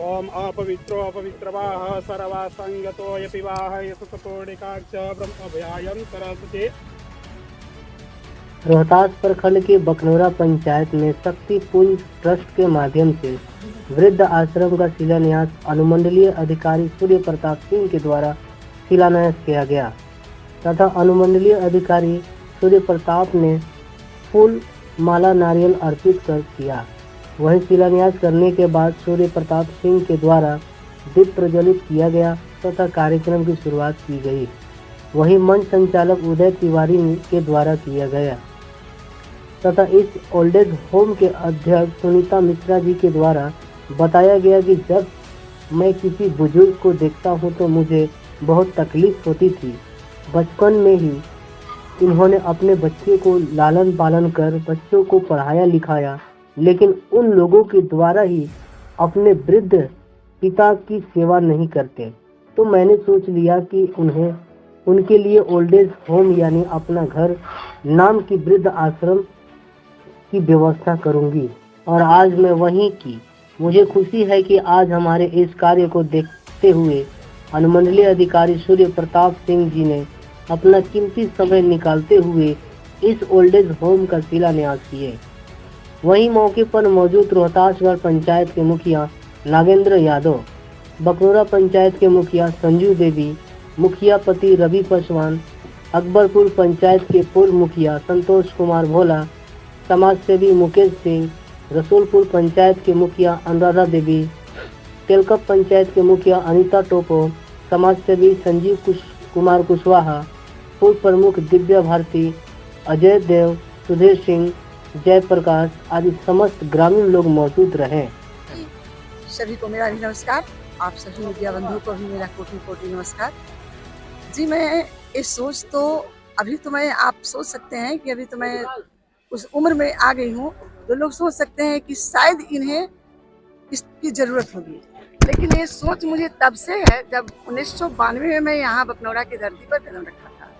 ओम अपवित्रो अपवित्रवाह सर्वासंगतो यपि वाह यसतोडिकाक्ष ब्रह्मभयायं सरस्वती। रोहतास प्रखंड के बकनौरा पंचायत में शक्ति पुंज ट्रस्ट के माध्यम से वृद्ध आश्रम का शिलान्यास अनुमंडलीय अधिकारी सूर्य प्रताप सिंह के द्वारा शिलान्यास किया गया तथा अनुमंडलीय अधिकारी सूर्य प्रताप ने फूल माला नारियल अर्पित कर किया। वहीं शिलान्यास करने के बाद सूर्य प्रताप सिंह के द्वारा दीप प्रज्वलित किया गया तथा कार्यक्रम की शुरुआत की गई। वहीं मंच संचालक उदय तिवारी के द्वारा किया गया तथा इस ओल्ड एज होम के अध्यक्ष सुनीता मिश्रा जी के द्वारा बताया गया कि जब मैं किसी बुजुर्ग को देखता हूं तो मुझे बहुत तकलीफ होती थी। बचपन में ही इन्होंने अपने बच्चे को लालन पालन कर बच्चों को पढ़ाया लिखाया, लेकिन उन लोगों के द्वारा ही अपने वृद्ध पिता की सेवा नहीं करते। तो मैंने सोच लिया कि उनके लिए ओल्ड एज होम यानी अपना घर नाम की वृद्ध आश्रम की व्यवस्था करूंगी और आज मैं वहीं की। मुझे खुशी है कि आज हमारे इस कार्य को देखते हुए अनुमंडलीय अधिकारी सूर्य प्रताप सिंह जी ने अपना कीमती समय निकालते हुए इस ओल्ड एज होम का शिलान्यास किए। वहीं मौके पर मौजूद रोहतासगढ़ पंचायत के मुखिया नागेंद्र यादव, बकनौरा पंचायत के मुखिया संजू देवी, मुखिया पति रवि पासवान, अकबरपुर पंचायत के पूर्व मुखिया संतोष कुमार भोला, समाज सेवी मुकेश सिंह, रसूलपुर पंचायत के मुखिया अनुराधा देवी, तेलकप पंचायत के मुखिया अनीता टोपो, समाज सेवी संजीव कुमार कुशवाहा, पूर्व प्रमुख दिव्या भारती, अजय देव, सुधीर सिंह, जयप्रकाश आदि समस्त ग्रामीण लोग मौजूद रहे। सभी को मेरा भी नमस्कार। आप सभी मीडिया बंधुओं को भी मेरा कोटि कोटि नमस्कार। जी, मैं इस सोच तो अभी तो मैं आप सोच सकते हैं कि अभी तो मैं उस उम्र में आ गई हूँ तो लोग सोच सकते हैं कि शायद इन्हें इसकी ज़रूरत होगी, लेकिन ये सोच मुझे तब से है जब 1992 में मैं यहाँ बकनौरा की धरती पर कदम रखा था।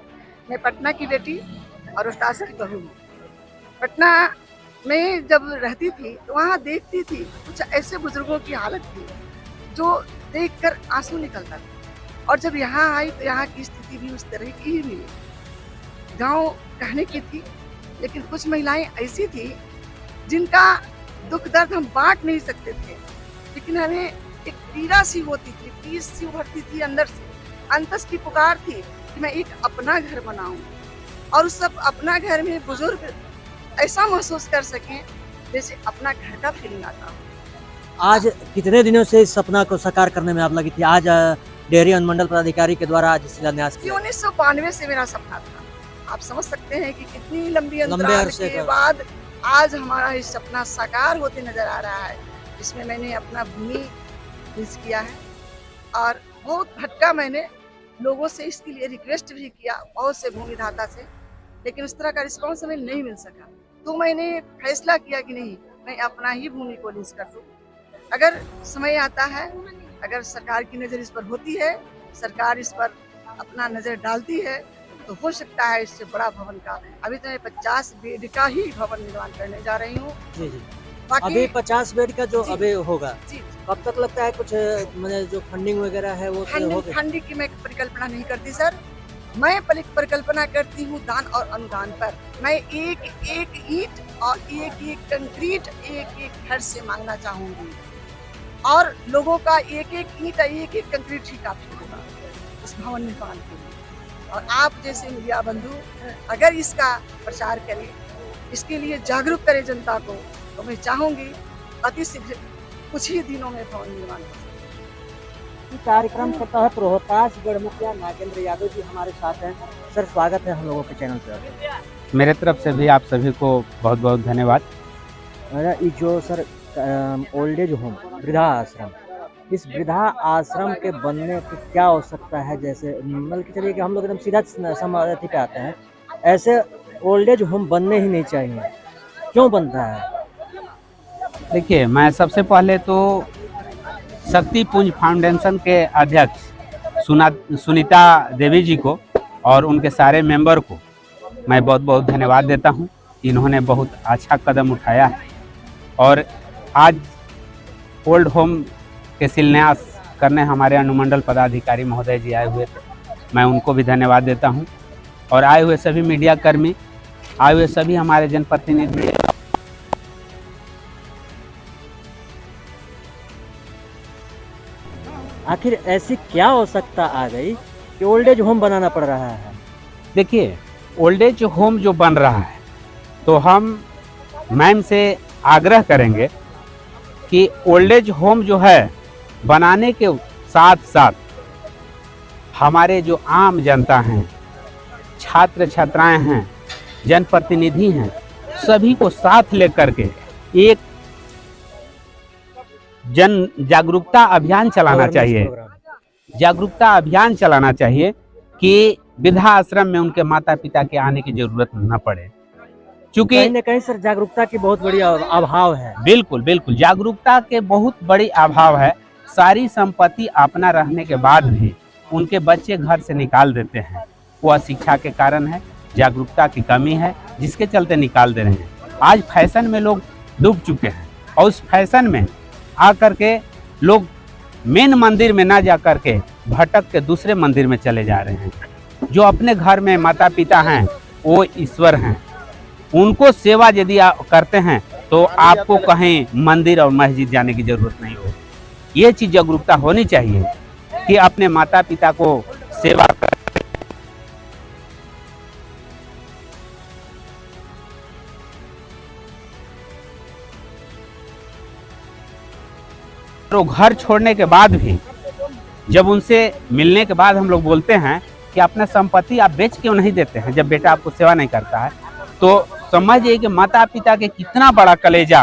मैं पटना की बेटी और रोहतास की बहू हूँ। पटना में जब रहती थी तो वहाँ देखती थी कुछ ऐसे बुजुर्गों की हालत थी जो देखकर आंसू निकलता था, और जब यहाँ आई तो यहाँ की स्थिति भी उस तरह की ही मिली। गाँव कहने की थी, लेकिन कुछ महिलाएं ऐसी थी जिनका दुख दर्द हम बांट नहीं सकते थे, लेकिन हमें एक पीड़ा सी होती थी, पीस सी उभरती थी अंदर से। अंतस की पुकार थी कि मैं एक अपना घर बनाऊं और उस सब अपना घर में बुजुर्ग ऐसा महसूस कर सकें जैसे अपना घर का फीलिंग आता हो। आज कितने दिनों से इस सपना को साकार करने में आप लगी थी? आज डेयरी अनुमंडल पदाधिकारी के द्वारा आज शिलान्यास किया। 1992 से मेरा सपना था। आप समझ सकते हैं कि कितनी लंबी अंतराल के बाद आज हमारा ये सपना साकार होते नजर आ रहा है। इसमें मैंने अपना भूमि लीज किया है और बहुत भटका, मैंने लोगों से इसके लिए रिक्वेस्ट भी किया, बहुत से भूमिदाता से, लेकिन उस तरह का रिस्पॉन्स हमें नहीं मिल सका। तो मैंने फैसला किया कि नहीं, मैं अपना ही भूमि को लीज कर दूं। अगर समय आता है, अगर सरकार की नज़र इस पर होती है, सरकार इस पर अपना नज़र डालती है, तो हो सकता है इससे बड़ा भवन का, अभी तो मैं 50 बेड का ही भवन निर्माण करने जा रही हूँ। जी जी, अभी 50 बेड का जो अभी होगा, कब तक लगता है कुछ मतलब जो फंडिंग वगैरह है वो फंडिंग की मैं परिकल्पना नहीं करती सर। मैं परिकल्पना करती हूँ दान और अनुदान पर। मैं एक एक ईंट और एक एक कंक्रीट, एक एक घर से मांगना चाहूँगी और लोगों का एक एक ईंट, एक एक कंक्रीट ही काफी होगा इस भवन निर्माण के लिए। और आप जैसे मीडिया बंधु अगर इसका प्रचार करें, इसके लिए जागरूक करें जनता को, तो मैं चाहूँगी अति शीघ्र कुछ ही दिनों में भवन निर्माण हो। कार्यक्रम के तहत रोहतासगढ़ मुखिया नागेंद्र यादव जी हमारे साथ हैं। सर, स्वागत है हम लोगों के चैनल पर। मेरे तरफ से भी आप सभी को बहुत बहुत धन्यवाद। ये जो सर ओल्ड एज होम वृद्धा आश्रम, इस वृद्धा आश्रम के बनने की क्या आवश्यकता है? जैसे मतलब कि चलिए कि हम लोग एकदम सीधा समाधि पे आते हैं, ऐसे ओल्ड एज होम बनने ही नहीं चाहिए, क्यों बनता है? देखिए, मैं सबसे पहले तो शक्ति पुंज फाउंडेशन के अध्यक्ष सुनीता देवी जी को और उनके सारे मेंबर को मैं बहुत बहुत धन्यवाद देता हूं। इन्होंने बहुत अच्छा कदम उठाया है और आज ओल्ड होम के शिलान्यास करने हमारे अनुमंडल पदाधिकारी महोदय जी आए हुए थे। मैं उनको भी धन्यवाद देता हूं और आए हुए सभी मीडिया कर्मी, आए हुए सभी हमारे जनप्रतिनिधि। आखिर ऐसी क्या आवश्यकता आ गई कि ओल्ड एज होम बनाना पड़ रहा है? देखिए, ओल्ड एज होम जो बन रहा है तो हम मैम से आग्रह करेंगे कि ओल्ड एज होम जो है बनाने के साथ साथ हमारे जो आम जनता हैं, छात्र छात्राएं हैं, जनप्रतिनिधि हैं, सभी को साथ लेकर के एक जन जागरूकता अभियान चलाना चाहिए। जागरूकता अभियान चलाना चाहिए कि वृद्धा आश्रम में उनके माता पिता के आने की जरूरत न पड़े, क्योंकि कहीं न कहीं सर जागरूकता की बहुत बड़ी अभाव है। बिल्कुल बिल्कुल जागरूकता के बहुत बड़ी अभाव है। सारी संपत्ति अपना रहने के बाद भी उनके बच्चे घर से निकाल देते हैं। वो अशिक्षा के कारण है, जागरूकता की कमी है, जिसके चलते निकाल दे रहे हैं। आज फैशन में लोग डूब चुके हैं और उस फैशन में आकर के लोग मेन मंदिर में ना जा कर के भटक के दूसरे मंदिर में चले जा रहे हैं। जो अपने घर में माता पिता हैं वो ईश्वर हैं, उनको सेवा यदि आप करते हैं तो आपको कहीं मंदिर और मस्जिद जाने की जरूरत नहीं होगी। ये चीज़ जागरूकता होनी चाहिए कि अपने माता पिता को सेवा कर तो घर छोड़ने के बाद भी जब उनसे मिलने के बाद हम लोग बोलते हैं कि अपना संपत्ति आप बेच क्यों नहीं देते हैं, जब बेटा आपको सेवा नहीं करता है, तो समझिए कि माता पिता के कितना बड़ा कलेजा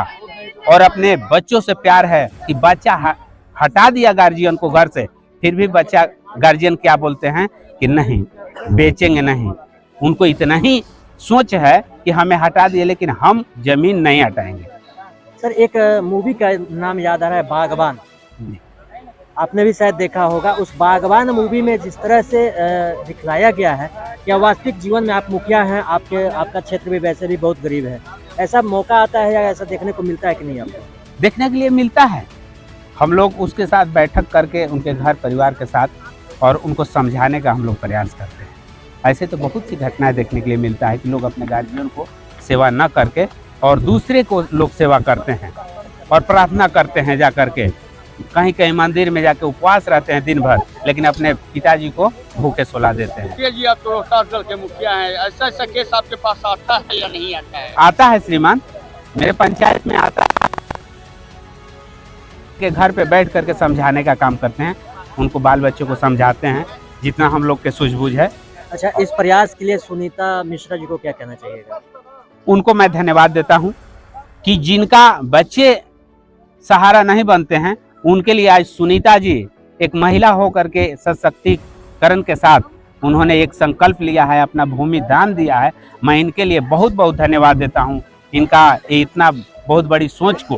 और अपने बच्चों से प्यार है कि बच्चा हटा दिया गार्जियन को घर से, फिर भी बच्चा गार्जियन क्या बोलते हैं कि नहीं बेचेंगे नहीं। उनको इतना ही सोच है कि हमें हटा दिए लेकिन हम जमीन नहीं हटाएंगे। सर एक मूवी का नाम याद आ रहा है, बागबान। आपने भी शायद देखा होगा। उस बागबान मूवी में जिस तरह से दिखलाया गया है, क्या वास्तविक जीवन में आप मुखिया हैं, आपका क्षेत्र भी वैसे भी बहुत गरीब है, ऐसा मौका आता है या ऐसा देखने को मिलता है कि नहीं? आपको देखने के लिए मिलता है। हम लोग उसके साथ बैठक करके उनके घर परिवार के साथ और उनको समझाने का हम लोग प्रयास करते हैं। ऐसे तो बहुत सी घटनाएं देखने के लिए मिलता है कि लोग अपने गार्जियन को सेवा न करके और दूसरे को लोग सेवा करते हैं और प्रार्थना करते हैं जा करके, कहीं कहीं मंदिर में जाके उपवास रहते हैं दिन भर, लेकिन अपने पिताजी को भूखे सुला देते हैं। जी आप तो रोहतास दल के मुखिया हैं, ऐसा ऐसा केस आपके पास आता है या नहीं आता है? आता है श्रीमान, मेरे पंचायत में आता है। के घर पे बैठ करके समझाने का काम करते हैं, उनको बाल बच्चों को समझाते हैं जितना हम लोग के सूझबूझ है। अच्छा, इस प्रयास के लिए सुनीता मिश्रा जी को क्या कहना चाहिएगा? उनको मैं धन्यवाद देता हूं कि जिनका बच्चे सहारा नहीं बनते हैं उनके लिए आज सुनीता जी एक महिला होकर के सशक्तिकरण के साथ उन्होंने एक संकल्प लिया है, अपना भूमि दान दिया है। मैं इनके लिए बहुत बहुत धन्यवाद देता हूं, इनका इतना बहुत बड़ी सोच को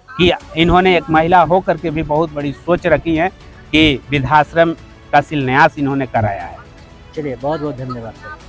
कि इन्होंने एक महिला होकर के भी बहुत बड़ी सोच रखी है कि वृद्धाश्रम का शिलान्यास इन्होंने कराया है। चलिए, बहुत बहुत धन्यवाद सर।